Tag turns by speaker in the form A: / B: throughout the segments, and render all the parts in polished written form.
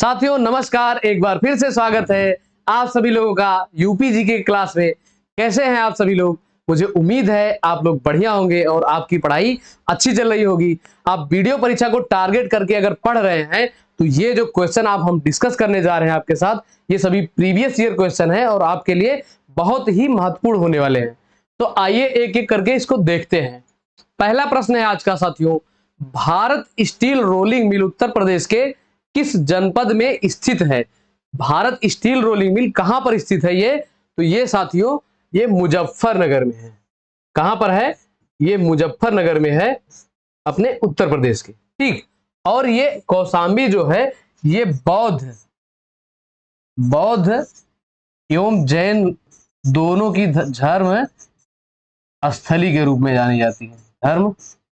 A: साथियों नमस्कार, एक बार फिर से स्वागत है आप सभी लोगों का यूपीजी के क्लास में। कैसे हैं आप सभी लोग? मुझे उम्मीद है आप लोग बढ़िया होंगे और आपकी पढ़ाई अच्छी चल रही होगी। आप वीडियो परीक्षा को टारगेट करके अगर पढ़ रहे हैं तो ये जो क्वेश्चन आप हम डिस्कस करने जा रहे हैं आपके साथ, ये सभी प्रीवियस ईयर क्वेश्चन है और आपके लिए बहुत ही महत्वपूर्ण होने वाले हैं। तो आइए एक एक करके इसको देखते हैं। पहला प्रश्न है आज का साथियों, Bharat steel rolling mill Uttar Pradesh के किस जनपद में स्थित है? भारत स्टील रोलिंग मिल कहां पर स्थित है ये? तो ये साथियों ये मुजफ्फरनगर में है। कहां पर है? ये मुजफ्फरनगर में है अपने उत्तर प्रदेश के। ठीक। और ये कौशाम्बी जो है ये बौद्ध एवं जैन दोनों की धर्म स्थली के रूप में जानी जाती है। धर्म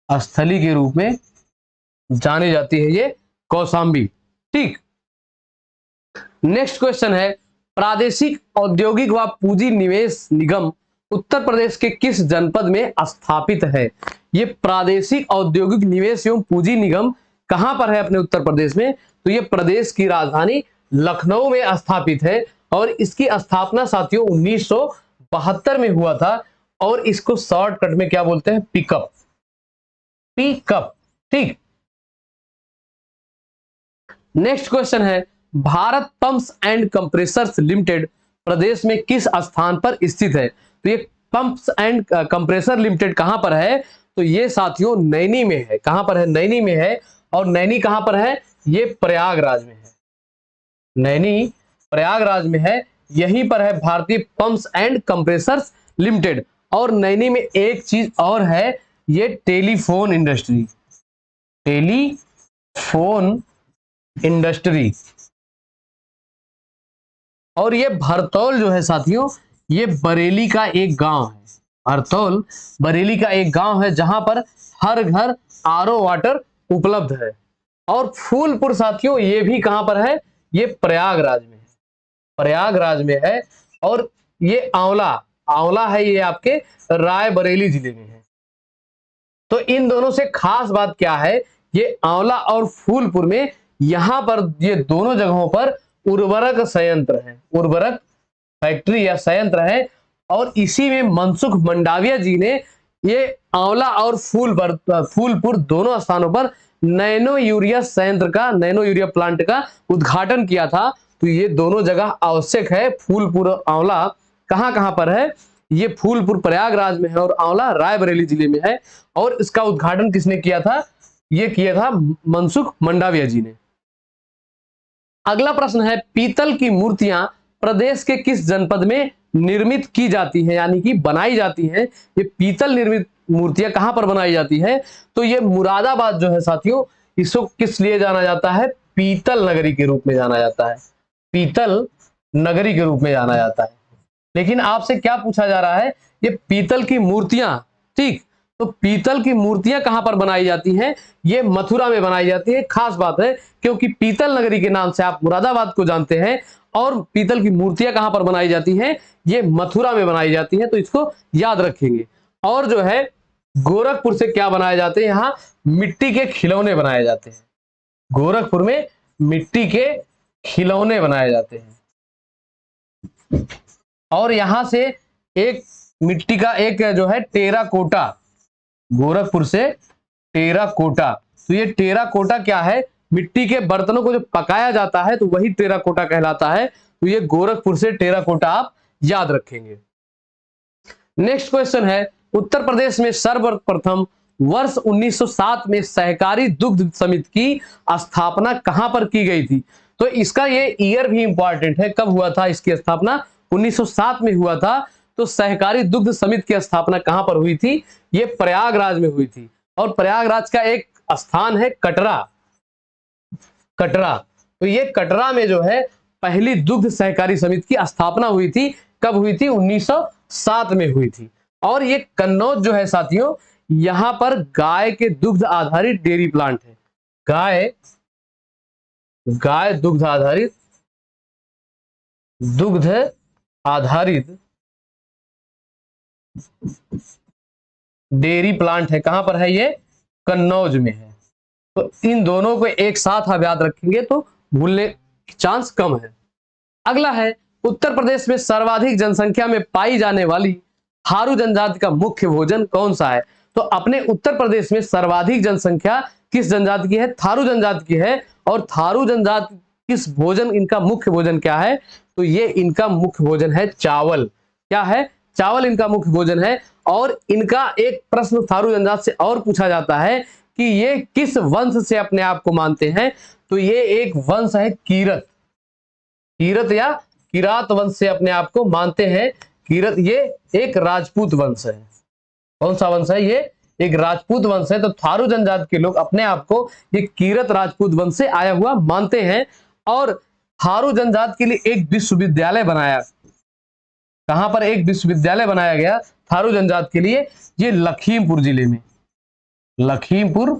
A: स्थली के रूप में जानी जाती है ये कौशाम्बी। ठीक। नेक्स्ट क्वेश्चन है, प्रादेशिक औद्योगिक व पूंजी निवेश निगम उत्तर प्रदेश के किस जनपद में स्थापित है? ये प्रादेशिक औद्योगिक निवेश एवं पूंजी निगम कहां पर है अपने उत्तर प्रदेश में? तो ये प्रदेश की राजधानी लखनऊ में स्थापित है और इसकी स्थापना साथियों 1972 में हुआ था और इसको शॉर्टकट में क्या बोलते हैं? पिकअप। ठीक। नेक्स्ट क्वेश्चन है, Bharat pumps and compressors limited प्रदेश में किस स्थान पर स्थित है? तो ये पंप्स एंड कंप्रेसर लिमिटेड कहां पर है? तो ये साथियों नैनी में है। कहां पर है? नैनी में है। और नैनी कहां पर है? ये प्रयागराज में है। नैनी प्रयागराज में है। यहीं पर है भारतीय पंप्स एंड कंप्रेसर्स लिमिटेड। और नैनी में एक चीज और है, ये टेलीफोन इंडस्ट्री। और ये भरतौल जो है साथियों ये बरेली का एक गांव है। भरतौल बरेली का एक गांव है जहां पर हर घर आरओ वाटर उपलब्ध है। और फूलपुर साथियों ये भी कहां पर है? ये प्रयागराज में है। प्रयागराज में है। और ये आंवला है, ये आपके रायबरेली जिले में है। तो इन दोनों से खास बात क्या है, ये आंवला और फूलपुर में यहां पर ये दोनों जगहों पर उर्वरक संयंत्र है। उर्वरक फैक्ट्री या संयंत्र है। और इसी में मनसुख मंडाविया जी ने ये आंवला और फूलपुर दोनों स्थानों पर नैनो यूरिया प्लांट का उद्घाटन किया था। तो ये दोनों जगह आवश्यक है। फूलपुर और आंवला कहां पर है? ये फूलपुर प्रयागराज में है और आंवला रायबरेली जिले में है। और इसका उद्घाटन किसने किया था? ये किया था मनसुख मंडाविया जी ने। अगला प्रश्न है, पीतल की मूर्तियां प्रदेश के किस जनपद में निर्मित की जाती हैं, यानी कि बनाई जाती हैं? ये पीतल निर्मित मूर्तियां कहां पर बनाई जाती हैं? तो ये मुरादाबाद जो है साथियों, इसको किस लिए जाना जाता है? पीतल नगरी के रूप में जाना जाता है। पीतल नगरी के रूप में जाना जाता है। लेकिन आपसे क्या पूछा जा रहा है? ये पीतल की मूर्तियां। ठीक। तो पीतल की मूर्तियां कहां पर बनाई जाती हैं? ये मथुरा में बनाई जाती है। खास बात है क्योंकि पीतल नगरी के नाम से आप मुरादाबाद को जानते हैं और पीतल की मूर्तियां कहां पर बनाई जाती हैं? ये मथुरा में बनाई जाती हैं। तो इसको याद रखेंगे। और जो है गोरखपुर से क्या बनाए जाते हैं? यहां मिट्टी के खिलौने बनाए जाते हैं। गोरखपुर में मिट्टी के खिलौने बनाए जाते हैं। और यहां से एक मिट्टी का एक जो है टेराकोटा, गोरखपुर से टेराकोटा। तो ये टेराकोटा क्या है? मिट्टी के बर्तनों को जो पकाया जाता है तो वही टेराकोटा कहलाता है। तो ये गोरखपुर से टेराकोटा आप याद रखेंगे। नेक्स्ट क्वेश्चन है, उत्तर प्रदेश में सर्वप्रथम वर्ष 1907 में सहकारी दुग्ध समिति की स्थापना कहां पर की गई थी? तो इसका ये ईयर भी इंपॉर्टेंट है। कब हुआ था इसकी स्थापना? 1907 में हुआ था। तो सहकारी दुग्ध समिति की स्थापना कहां पर हुई थी? ये प्रयागराज में हुई थी। और प्रयागराज का एक स्थान है कटरा। तो ये कटरा में जो है पहली दुग्ध सहकारी समिति की स्थापना हुई थी। कब हुई थी? 1907 में हुई थी। और ये कन्नौज जो है साथियों, यहां पर गाय के दुग्ध आधारित डेयरी प्लांट है। गाय दुग्ध आधारित डेयरी प्लांट है। कहां पर है? ये कन्नौज में है। तो इन दोनों को एक साथ आप याद रखेंगे तो भूलने चांस कम है। अगला है, उत्तर प्रदेश में सर्वाधिक जनसंख्या में पाई जाने वाली थारू जनजाति का मुख्य भोजन कौन सा है? तो अपने उत्तर प्रदेश में सर्वाधिक जनसंख्या किस जनजाति की है? थारू जनजाति की है। और थारू जनजाति किस भोजन, इनका मुख्य भोजन क्या है? तो ये इनका मुख्य भोजन है चावल। क्या है? चावल इनका मुख्य भोजन है। और इनका एक प्रश्न थारू जनजाति से और पूछा जाता है कि ये किस वंश से अपने आप को मानते हैं? तो ये एक वंश है कीरत। कीरत या किरात वंश से अपने आप को मानते हैं। कीरत ये एक राजपूत वंश है। कौन सा वंश है? ये एक राजपूत वंश है। तो थारू जनजाति के लोग अपने आप को ये कीरत राजपूत वंश से आया हुआ मानते हैं। और थारू जनजाति के लिए एक विश्वविद्यालय बनाया। कहां पर एक विश्वविद्यालय बनाया गया थारू जनजाति के लिए? ये लखीमपुर जिले में, लखीमपुर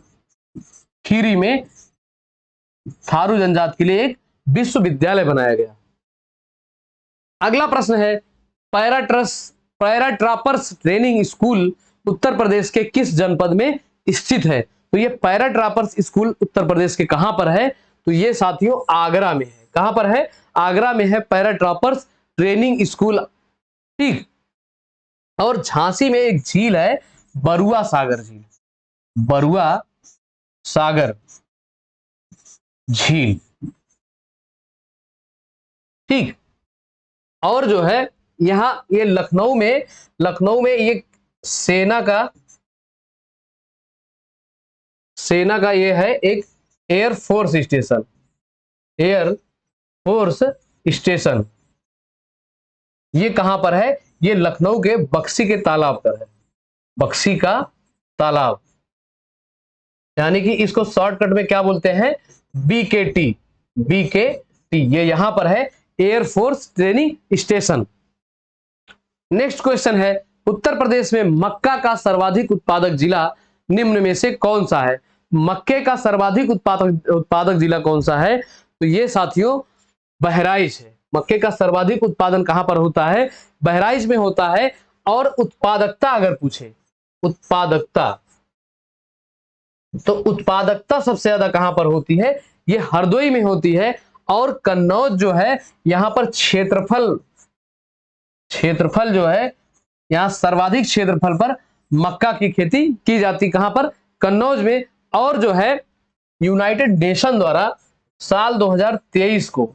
A: खीरी में थारू जनजाति के लिए एक विश्वविद्यालय बनाया गया। अगला प्रश्न है, पैराट्रापर्स ट्रेनिंग स्कूल उत्तर प्रदेश के किस जनपद में स्थित है? तो ये पैराट्रापर्स स्कूल उत्तर प्रदेश के कहां पर है? तो ये साथियों आगरा में है। कहां पर है? आगरा में है पैराट्रापर्स ट्रेनिंग स्कूल। ठीक। और झांसी में एक झील है, बरुआ सागर झील, बरुआ सागर झील। ठीक। और जो है यहां ये लखनऊ में ये सेना का ये है एक एयरफोर्स स्टेशन, एयरफोर्स स्टेशन। ये कहां पर है? ये लखनऊ के बक्सी के तालाब पर है, बक्सी का तालाब। यानी कि इसको शॉर्टकट में क्या बोलते हैं? BKT, BKT. ये यहां पर है air force training station. Next question है, उत्तर प्रदेश में मक्का का सर्वाधिक उत्पादक जिला निम्न में से कौन सा है? मक्के का सर्वाधिक उत्पादक जिला कौन सा है? तो ये साथियों बहराइच है। मक्के का सर्वाधिक उत्पादन कहां पर होता है? बहराइच में होता है। और उत्पादकता अगर पूछे, उत्पादकता, तो उत्पादकता सबसे ज्यादा कहां पर होती है? ये हरदोई में होती है। और कन्नौज जो है यहां पर क्षेत्रफल जो है, यहां सर्वाधिक क्षेत्रफल पर मक्का की खेती की जाती। कहां पर? कन्नौज में। और जो है यूनाइटेड नेशन द्वारा साल 2023 को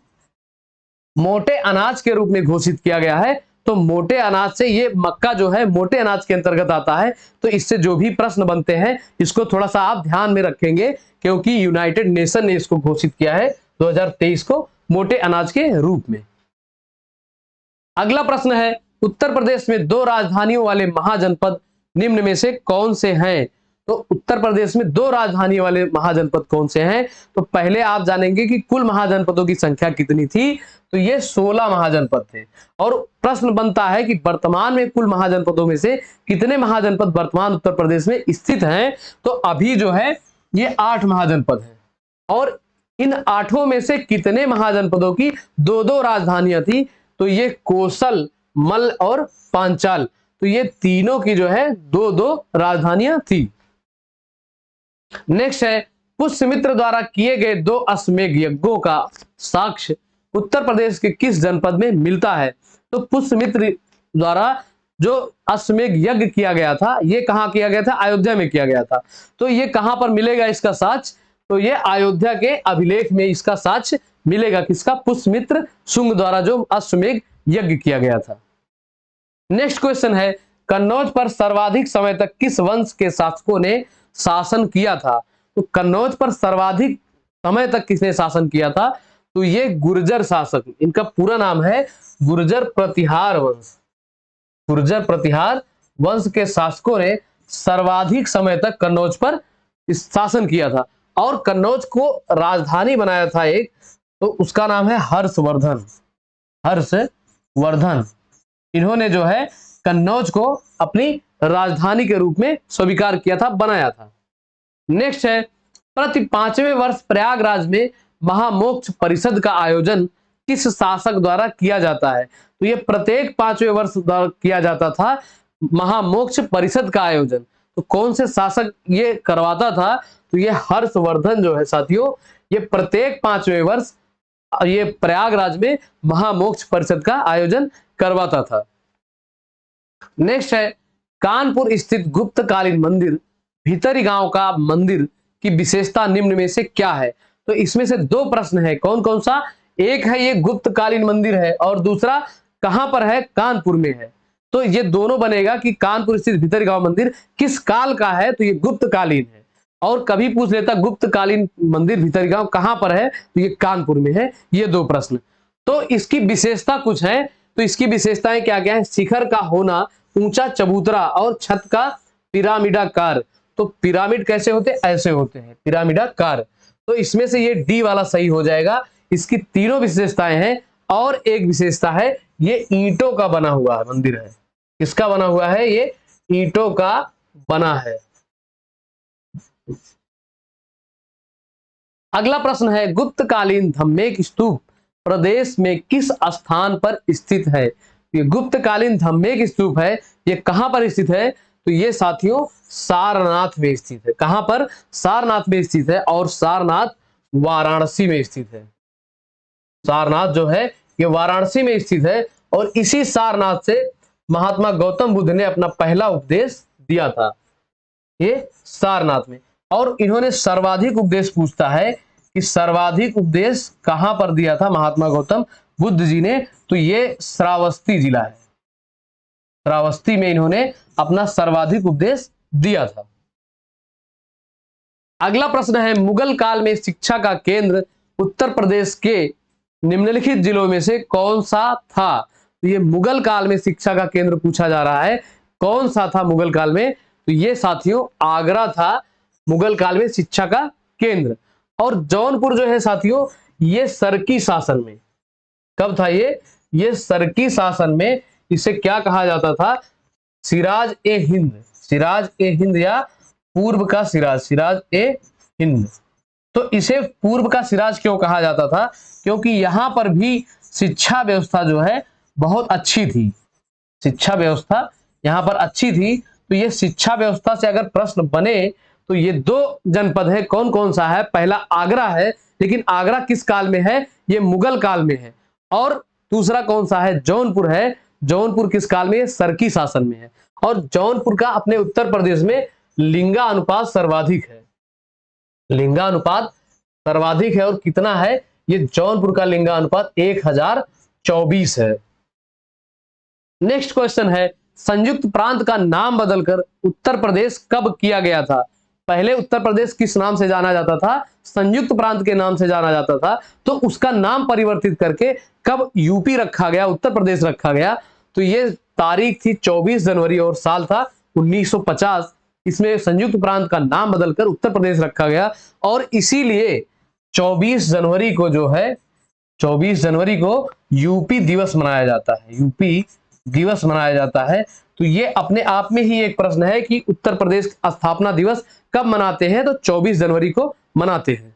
A: मोटे अनाज के रूप में घोषित किया गया है। तो मोटे अनाज से ये मक्का जो है मोटे अनाज के अंतर्गत आता है। तो इससे जो भी प्रश्न बनते हैं इसको थोड़ा सा आप ध्यान में रखेंगे, क्योंकि यूनाइटेड नेशन ने इसको घोषित किया है 2023 को मोटे अनाज के रूप में। अगला प्रश्न है, उत्तर प्रदेश में 2 राजधानियों वाले महाजनपद निम्न में से कौन से हैं? तो उत्तर प्रदेश में 2 राजधानियों वाले महाजनपद कौन से हैं? तो पहले आप जानेंगे कि कुल महाजनपदों की संख्या कितनी थी। तो ये 16 महाजनपद थे। और प्रश्न बनता है कि वर्तमान में कुल महाजनपदों में से कितने महाजनपद वर्तमान उत्तर प्रदेश में स्थित हैं? तो अभी जो है ये 8 महाजनपद हैं। और इन 8 में से कितने महाजनपदों की 2-2 राजधानियां थी? तो ये कौशल, मल और पांचाल, तो ये तीनों की जो है 2-2 राजधानियां थी। नेक्स्ट है, पुष्यमित्र द्वारा किए गए 2 अश्वमेध यज्ञों का साक्ष्य उत्तर प्रदेश के किस जनपद में मिलता है? तो पुष्यमित्र द्वारा जो अश्वमेध यज्ञ किया गया था, ये कहां किया गया था? अयोध्या में किया गया था। तो ये कहां पर मिलेगा इसका साक्ष्य? तो ये अयोध्या के अभिलेख में इसका साक्ष्य मिलेगा। किसका? पुष्यमित्र शुंग द्वारा जो अश्वमेध यज्ञ किया गया था। नेक्स्ट क्वेश्चन है, कन्नौज पर सर्वाधिक समय तक किस वंश के शासकों ने शासन किया था? तो कन्नौज पर सर्वाधिक समय तक किसने शासन किया था? तो ये गुर्जर शासक, इनका पूरा नाम है गुर्जर प्रतिहार वंश। गुर्जर प्रतिहार वंश के शासकों ने सर्वाधिक समय तक कन्नौज पर शासन किया था। और कन्नौज को राजधानी बनाया था एक, तो उसका नाम है हर्षवर्धन। हर्षवर्धन, इन्होंने जो है कन्नौज को अपनी राजधानी के रूप में स्वीकार किया था, बनाया था। नेक्स्ट है, प्रति 5वें वर्ष प्रयागराज में महामोक्ष परिषद का आयोजन किस शासक द्वारा किया जाता है? तो ये प्रत्येक 5वें वर्ष द्वारा किया जाता था महामोक्ष परिषद का आयोजन। तो कौन से शासक ये करवाता था? तो ये हर्षवर्धन जो है साथियों, ये प्रत्येक 5वें वर्ष ये प्रयागराज में महामोक्ष परिषद का आयोजन करवाता था। नेक्स्ट है कानपुर स्थित गुप्तकालीन मंदिर भीतरी गांव का मंदिर की विशेषता निम्न में से क्या है? तो इसमें से दो प्रश्न है, कौन कौन सा? एक है ये गुप्तकालीन मंदिर है और दूसरा कहां पर है? कानपुर में है। तो ये दोनों बनेगा कि कानपुर स्थित भीतरी गांव मंदिर किस काल का है? तो ये गुप्तकालीन है। और कभी पूछ लेता गुप्तकालीन मंदिर भीतरी गांव कहां पर है? तो ये कानपुर में है। ये दो प्रश्न। तो इसकी विशेषता कुछ है, तो इसकी विशेषताएं क्या क्या है? शिखर का होना, ऊंचा चबूतरा और छत का पिरामिडाकार। तो पिरामिड कैसे होते? ऐसे होते हैं, पिरामिडाकार। तो इसमें से ये डी वाला सही हो जाएगा। इसकी तीनों विशेषताएं हैं और एक विशेषता है ये ईंटों का बना हुआ मंदिर है। किसका बना हुआ है? ये ईंटों का बना है। अगला प्रश्न है गुप्तकालीन धम्मेक स्तूप प्रदेश में किस स्थान पर स्थित है? ये गुप्तकालीन धम्मेक स्तूप है, ये कहां पर स्थित है? तो ये साथियों सारनाथ में स्थित है। कहां पर? सारनाथ में स्थित है और सारनाथ वाराणसी में स्थित है। सारनाथ जो है ये वाराणसी में स्थित है और इसी सारनाथ से महात्मा गौतम बुद्ध ने अपना पहला उपदेश दिया था, ये सारनाथ में। और इन्होंने सर्वाधिक उपदेश पूछता है कि सर्वाधिक उपदेश कहां पर दिया था महात्मा गौतम बुद्ध जी ने? तो ये श्रावस्ती जिला है। श्रावस्ती में इन्होंने अपना सर्वाधिक उपदेश दिया था। अगला प्रश्न है मुगल काल में शिक्षा का केंद्र उत्तर प्रदेश के निम्नलिखित जिलों में से कौन सा था? तो ये मुगल काल में शिक्षा का केंद्र पूछा जा रहा है, कौन सा था मुगल काल में? तो ये साथियों आगरा था मुगल काल में शिक्षा का केंद्र। और जौनपुर जो है साथियों ये सरकी शासन में, कब था ये सरकी शासन में। इसे क्या कहा जाता था? सिराज ए हिंद, सिराज ए हिंद या पूर्व का सिराज, सिराज ए हिंद। तो इसे पूर्व का सिराज क्यों कहा जाता था? क्योंकि यहां पर भी शिक्षा व्यवस्था जो है बहुत अच्छी थी। शिक्षा व्यवस्था यहां पर अच्छी थी। तो ये शिक्षा व्यवस्था से अगर प्रश्न बने तो ये दो जनपद है, कौन कौन सा है? पहला आगरा है, लेकिन आगरा किस काल में है? ये मुगल काल में है। और दूसरा कौन सा है? जौनपुर है। जौनपुर किस काल में? सरकी शासन में है। और जौनपुर का अपने उत्तर प्रदेश में लिंगा अनुपात सर्वाधिक है। लिंगा अनुपात सर्वाधिक है और कितना है? ये जौनपुर का लिंगा अनुपात 1024 है। नेक्स्ट क्वेश्चन है संयुक्त प्रांत का नाम बदलकर उत्तर प्रदेश कब किया गया था? पहले उत्तर प्रदेश किस नाम से जाना जाता था? संयुक्त प्रांत के नाम से जाना जाता था। तो उसका नाम परिवर्तित करके कब यूपी रखा गया, उत्तर प्रदेश रखा गया? तो ये तारीख थी 24 जनवरी और साल था 1950। इसमें संयुक्त प्रांत का नाम बदलकर उत्तर प्रदेश रखा गया और इसीलिए 24 जनवरी को जो है 24 जनवरी को यूपी दिवस मनाया जाता है। यूपी दिवस मनाया जाता है। तो ये अपने आप में ही एक प्रश्न है कि उत्तर प्रदेश स्थापना दिवस कब मनाते हैं? तो 24 जनवरी को मनाते हैं।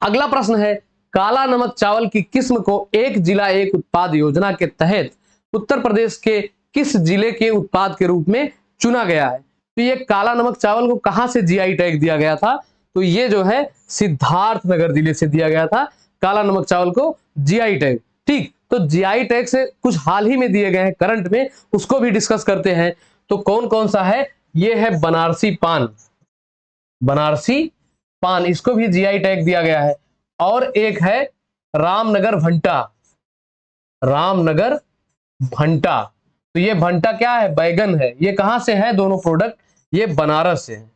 A: अगला प्रश्न है काला नमक चावल की किस्म को एक जिला एक उत्पाद योजना के तहत उत्तर प्रदेश के किस जिले के उत्पाद के रूप में चुना गया है? तो ये काला नमक चावल को कहां से जीआई टैग दिया गया था? तो ये जो है सिद्धार्थनगर जिले से दिया गया था काला नमक चावल को जीआई टैग। ठीक, तो जीआई टैग से कुछ हाल ही में दिए गए हैं करंट में, उसको भी डिस्कस करते हैं। तो कौन कौन सा है? ये है बनारसी पान, बनारसी पान, इसको भी जीआई टैग दिया गया है। और एक है रामनगर भंटा, रामनगर भंटा। तो ये भंटा क्या है? बैगन है। ये कहां से है दोनों प्रोडक्ट? ये बनारस से है।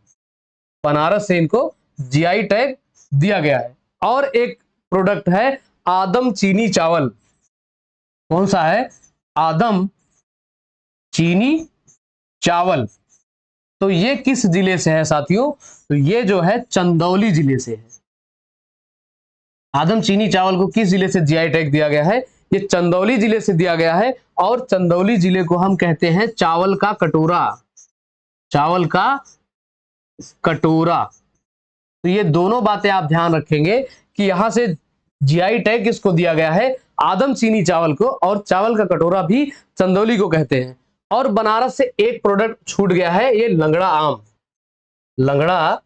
A: बनारस से इनको जीआई टैग दिया गया है। और एक प्रोडक्ट है आदम चीनी चावल। कौन सा है? आदम चीनी चावल। तो ये किस जिले से है साथियों? तो ये जो है चंदौली जिले से है। आदम चीनी चावल को किस जिले से जीआई टैग दिया गया है? ये चंदौली जिले से दिया गया है। और चंदौली जिले को हम कहते हैं चावल का कटोरा, चावल का कटोरा। तो ये दोनों बातें आप ध्यान रखेंगे कि यहां से जीआई टैग किसको दिया गया है? आदम चीनी चावल को। और चावल का कटोरा भी चंदौली को कहते हैं। और बनारस से एक प्रोडक्ट छूट गया है, ये लंगड़ा आम। लंगड़ा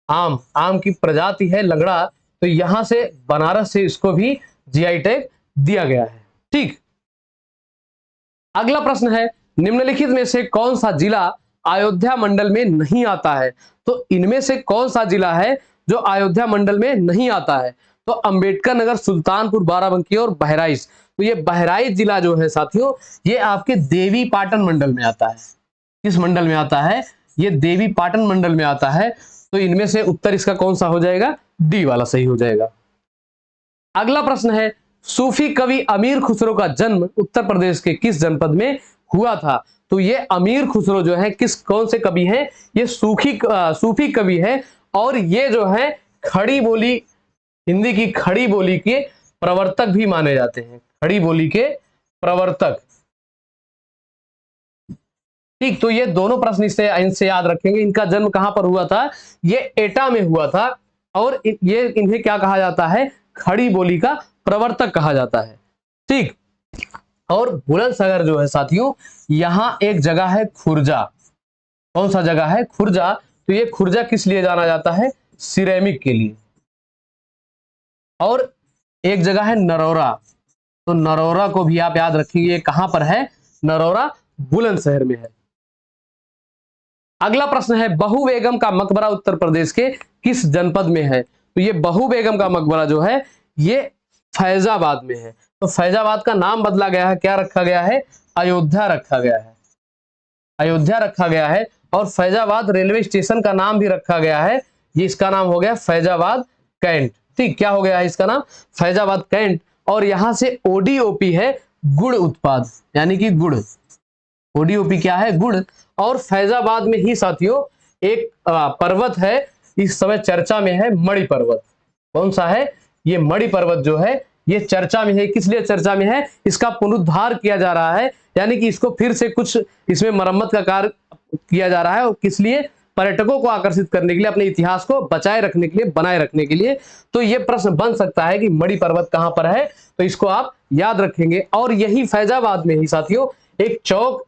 A: आम, आम की प्रजाति है लंगड़ा। तो यहां से बनारस से इसको भी जीआई टैग दिया गया है। ठीक, अगला प्रश्न है, निम्नलिखित में से कौन सा जिला अयोध्या मंडल में नहीं आता है? तो इनमें से कौन सा जिला है जो अयोध्या मंडल में नहीं आता है? तो अंबेडकर नगर, सुल्तानपुर, बाराबंकी और बहराइच। तो ये बहराइच जिला जो है साथियों, ये आपके देवी पाटन मंडल में आता है। किस मंडल में आता है? ये देवी पाटन मंडल में आता है। तो इनमें से उत्तर इसका कौन सा हो जाएगा? डी वाला सही हो जाएगा। अगला प्रश्न है, सूफी कवि अमीर खुसरो का जन्म उत्तर प्रदेश के किस जनपद में हुआ था? तो ये अमीर खुसरो जो है कौन से कवि हैं? ये सूफी कवि है और ये जो है खड़ी बोली, हिंदी की खड़ी बोली के प्रवर्तक भी माने जाते हैं। खड़ी बोली के प्रवर्तक। ठीक, तो ये दोनों प्रश्न इनसे याद रखेंगे। इनका जन्म कहां पर हुआ था? ये एटा में हुआ था और ये इन्हें क्या कहा जाता है? खड़ी बोली का प्रवर्तक कहा जाता है। ठीक, और बुलंदशहर जो है साथियों, यहां एक जगह है खुर्जा। कौन सा जगह है? खुर्जा। तो ये खुर्जा किस लिए जाना जाता है? सिरेमिक के लिए। और एक जगह है नरौरा। तो नरौरा को भी आप याद रखिए, कहां पर है? नरौरा बुलंदशहर में है। अगला प्रश्न है, बहू बेगम का मकबरा उत्तर प्रदेश के किस जनपद में है? तो ये बहू बेगम का मकबरा जो है ये फैजाबाद में है। तो फैजाबाद का नाम बदला गया है, क्या रखा गया है? अयोध्या रखा गया है। अयोध्या रखा गया है। और फैजाबाद रेलवे स्टेशन का नाम भी रखा गया है, ये इसका नाम हो गया फैजाबाद कैंट। ठीक, क्या हो गया है इसका नाम? फैजाबाद कैंट। और यहां से ओडीओपी है गुड़ उत्पाद, यानी कि गुड़। ओडीओपी क्या है? गुड़। और फैजाबाद में ही साथियों एक पर्वत है, इस समय चर्चा में है, मणि पर्वत। कौन सा है? ये मणि पर्वत जो है ये चर्चा में है। किस लिए चर्चा में है? इसका पुनरुद्धार किया जा रहा है, यानी कि इसको फिर से कुछ इसमें मरम्मत का कार्य किया जा रहा है। और किस लिए? पर्यटकों को आकर्षित करने के लिए, अपने इतिहास को बचाए रखने के लिए, बनाए रखने के लिए। तो ये प्रश्न बन सकता है कि मणि पर्वत कहां पर है, तो इसको आप याद रखेंगे। और यही फैजाबाद में ही साथियों एक चौक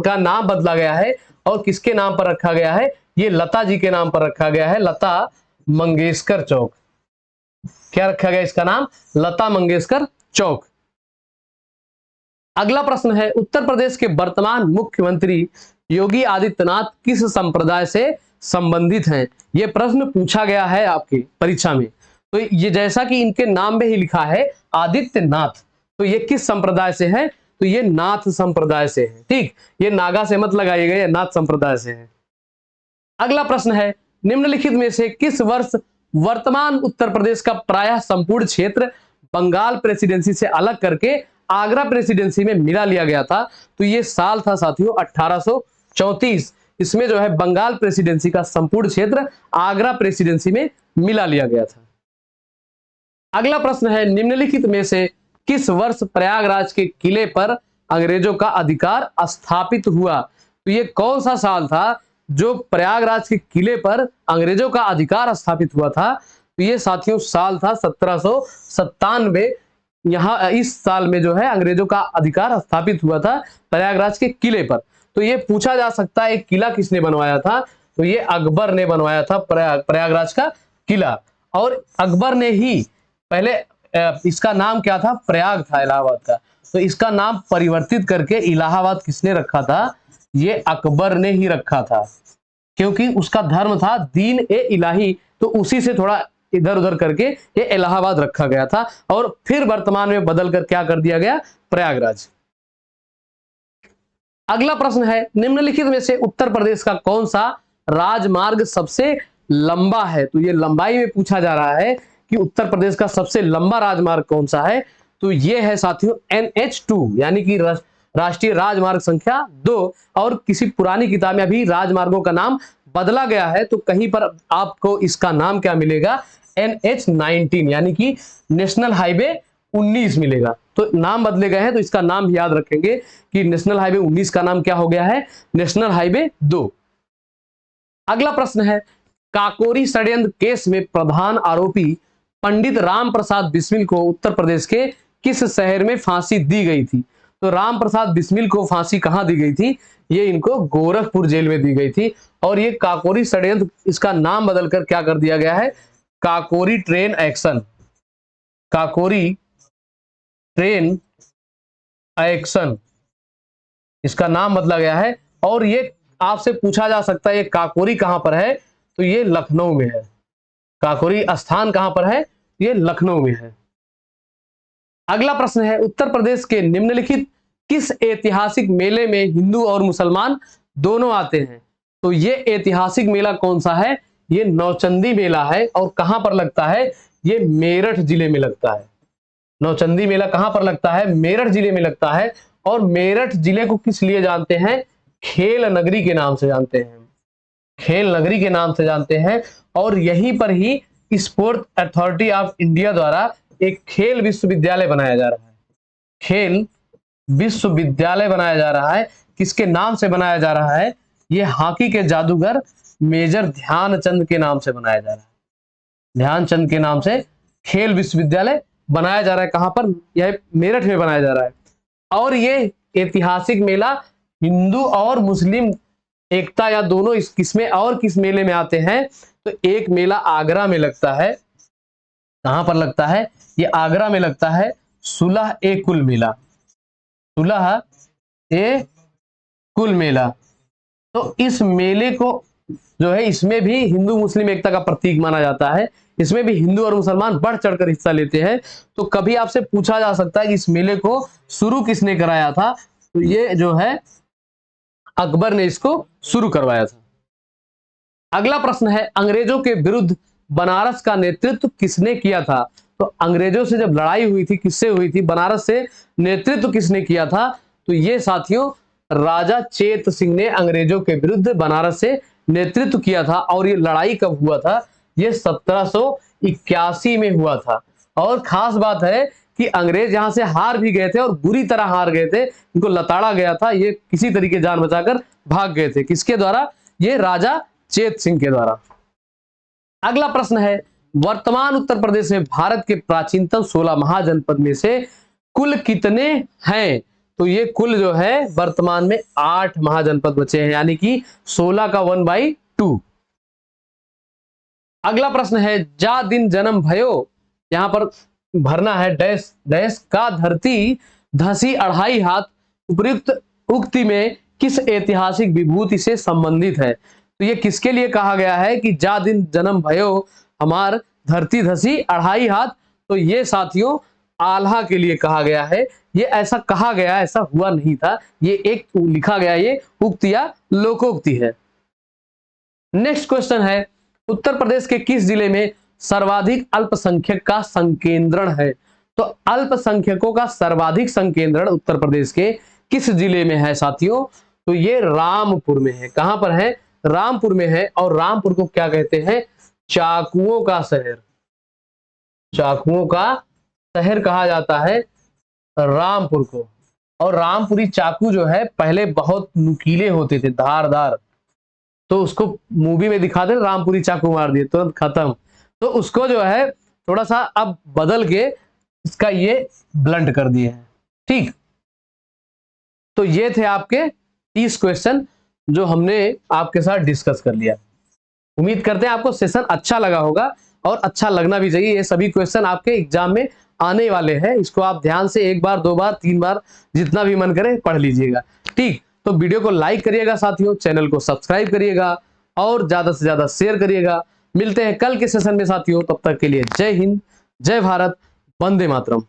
A: का नाम बदला गया है, और किसके नाम पर रखा गया है? ये लता जी के नाम पर रखा गया है, लता मंगेशकर चौक। क्या रखा गया इसका नाम? लता मंगेशकर चौक। अगला प्रश्न है, उत्तर प्रदेश के वर्तमान मुख्यमंत्री योगी आदित्यनाथ किस संप्रदाय से संबंधित हैं? यह प्रश्न पूछा गया है आपकी परीक्षा में। तो ये जैसा कि इनके नाम में ही लिखा है आदित्यनाथ, तो ये किस संप्रदाय से है? तो ये नाथ संप्रदाय से है। ठीक, ये नागा से मत लगाइएगा, ये नाथ संप्रदाय से है। अगला प्रश्न है, निम्नलिखित में से किस वर्ष वर्तमान उत्तर प्रदेश का प्रायः संपूर्ण क्षेत्र बंगाल प्रेसिडेंसी से अलग करके आगरा प्रेसिडेंसी में मिला लिया गया था? तो ये साल था साथियों 1834। इसमें जो है बंगाल प्रेसिडेंसी का संपूर्ण क्षेत्र आगरा प्रेसिडेंसी में मिला लिया गया था। अगला प्रश्न है, निम्नलिखित में से किस वर्ष प्रयागराज के किले पर अंग्रेजों का अधिकार स्थापित हुआ? तो ये कौन सा साल था जो प्रयागराज के किले पर अंग्रेजों का अधिकार स्थापित हुआ था? तो ये साथियों साल था 1797। यहां इस साल में जो है अंग्रेजों का अधिकार स्थापित हुआ था प्रयागराज के किले पर। तो ये पूछा जा सकता है, एक किला किसने बनवाया था? तो ये अकबर ने बनवाया था प्रयागराज का किला। और अकबर ने ही पहले इसका नाम क्या था? प्रयाग था इलाहाबाद का। तो इसका नाम परिवर्तित करके इलाहाबाद किसने रखा था? ये अकबर ने ही रखा था, क्योंकि उसका धर्म था दीन ए इलाही। तो उसी से थोड़ा इधर उधर करके ये इलाहाबाद रखा गया था, और फिर वर्तमान में बदल कर क्या कर दिया गया? प्रयागराज। अगला प्रश्न है, निम्नलिखित में से उत्तर प्रदेश का कौन सा राजमार्ग सबसे लंबा है? तो ये लंबाई में पूछा जा रहा है कि उत्तर प्रदेश का सबसे लंबा राजमार्ग कौन सा है? तो ये है साथियों NH2, यानी कि राष्ट्रीय राजमार्ग संख्या 2। और किसी पुरानी किताब में अभी राजमार्गों का नाम बदला गया है, तो कहीं पर आपको इसका नाम क्या मिलेगा? NH19, यानी कि नेशनल हाईवे 19 मिलेगा। तो नाम बदले गए हैं, तो इसका नाम याद रखेंगे कि नेशनल हाईवे 19 का नाम क्या हो गया है? National highway 2। अगला प्रश्न है, काकोरी षड्यंत्र केस में प्रधान आरोपी पंडित राम प्रसाद बिस्मिल को उत्तर प्रदेश के किस शहर में फांसी दी गई थी? तो राम प्रसाद बिस्मिल को फांसी कहां दी गई थी? ये इनको गोरखपुर जेल में दी गई थी। और ये काकोरी षड्यंत्र, इसका नाम बदलकर क्या कर दिया गया है? Kakori train action, Kakori train action इसका नाम बदला गया है। और ये आपसे पूछा जा सकता है ये काकोरी कहां पर है, तो ये लखनऊ में है। काकोरी स्थान कहां पर है, ये लखनऊ में है। अगला प्रश्न है, उत्तर प्रदेश के निम्नलिखित किस ऐतिहासिक मेले में हिंदू और मुसलमान दोनों आते हैं? तो ये ऐतिहासिक मेला कौन सा है, ये नौचंदी मेला है। और कहां पर लगता है, ये मेरठ जिले में लगता है। नौचंदी मेला कहां पर लगता है, मेरठ जिले में लगता है। और मेरठ जिले को किस लिए जानते हैं, खेल नगरी के नाम से जानते हैं, खेल नगरी के नाम से जानते हैं। और यहीं पर ही स्पोर्ट अथॉरिटी ऑफ इंडिया द्वारा एक खेल विश्वविद्यालय बनाया जा रहा है। खेल विश्वविद्यालय बनाया जा रहा है, किसके नाम से बनाया जा रहा है, ये हॉकी के जादूगर मेजर ध्यानचंद के नाम से बनाया जा रहा है। ध्यानचंद के नाम से खेल विश्वविद्यालय बनाया जा रहा है। कहां पर, यह मेरठ में बनाया जा रहा है। और ये ऐतिहासिक मेला हिंदू और मुस्लिम एकता या दोनों किसमें और किस मेले में आते हैं, तो एक मेला आगरा में लगता है। कहां पर लगता है, ये आगरा में लगता है, सुलह ए कुल मेला, सुलह ए कुल मेला। तो इस मेले को जो है, इसमें भी हिंदू मुस्लिम एकता का प्रतीक माना जाता है। इसमें भी हिंदू और मुसलमान बढ़ चढ़कर हिस्सा लेते हैं। तो कभी आपसे पूछा जा सकता है कि इस मेले को शुरू किसने कराया था, तो ये जो है अकबर ने इसको शुरू करवाया था। अगला प्रश्न है, अंग्रेजों के विरुद्ध बनारस का नेतृत्व किसने किया था? तो अंग्रेजों से जब लड़ाई हुई थी, किससे हुई थी, बनारस से नेतृत्व किसने किया था? तो ये साथियों राजा चेत सिंह ने अंग्रेजों के विरुद्ध बनारस से नेतृत्व किया था। और ये लड़ाई कब हुआ था, ये 1781 में हुआ था। और खास बात है कि अंग्रेज यहां से हार भी गए थे और बुरी तरह हार गए थे, इनको लताड़ा गया था, ये किसी तरीके जान बचाकर भाग गए थे। किसके द्वारा, ये राजा चेत सिंह के द्वारा। अगला प्रश्न है, वर्तमान उत्तर प्रदेश में भारत के प्राचीनतम 16 महाजनपद में से कुल कितने हैं? तो ये कुल जो है वर्तमान में 8 महाजनपद बचे हैं, यानी कि 16 का 1/2। अगला प्रश्न है, जा दिन जन्म भयो, यहां पर भरना है डैश डैश का धरती धसी 2.5 हाथ उपयुक्त उक्ति में किस ऐतिहासिक विभूति से संबंधित है? तो ये किसके लिए कहा गया है कि जा दिन जन्म भयो हमार धरती धसी 2.5 हाथ? तो ये साथियों आल्हा के लिए कहा गया है। ये ऐसा कहा गया, ऐसा हुआ नहीं था, ये एक लिखा गया, ये उक्ति या लोकोक्ति है। नेक्स्ट क्वेश्चन है, उत्तर प्रदेश के किस जिले में सर्वाधिक अल्पसंख्यक का संकेंद्रण है? तो अल्पसंख्यकों का सर्वाधिक संकेंद्रण उत्तर प्रदेश के किस जिले में है साथियों? तो ये रामपुर में है। कहां पर है, रामपुर में है। और रामपुर को क्या कहते हैं, चाकुओं का शहर, चाकुओं का शहर कहा जाता है रामपुर को। और रामपुरी चाकू जो है पहले बहुत नुकीले होते थे, धारदार, तो उसको मूवी में दिखाते रामपुरी चाकू मार दिए तुरंत खत्म। तो उसको जो है थोड़ा सा अब बदल के इसका ये ब्लंट कर दिए हैं। ठीक, तो ये थे आपके 30 क्वेश्चन जो हमने आपके साथ डिस्कस कर लिया। उम्मीद करते हैं आपको सेशन अच्छा लगा होगा, और अच्छा लगना भी चाहिए। ये सभी क्वेश्चन आपके एग्जाम में आने वाले हैं, इसको आप ध्यान से 1 बार 2 बार 3 बार जितना भी मन करे पढ़ लीजिएगा। ठीक, तो वीडियो को लाइक करिएगा साथियों, चैनल को सब्सक्राइब करिएगा और ज्यादा से ज्यादा शेयर करिएगा। मिलते हैं कल के सेशन में साथियों, तब तक के लिए जय हिंद, जय भारत, वंदे मातरम।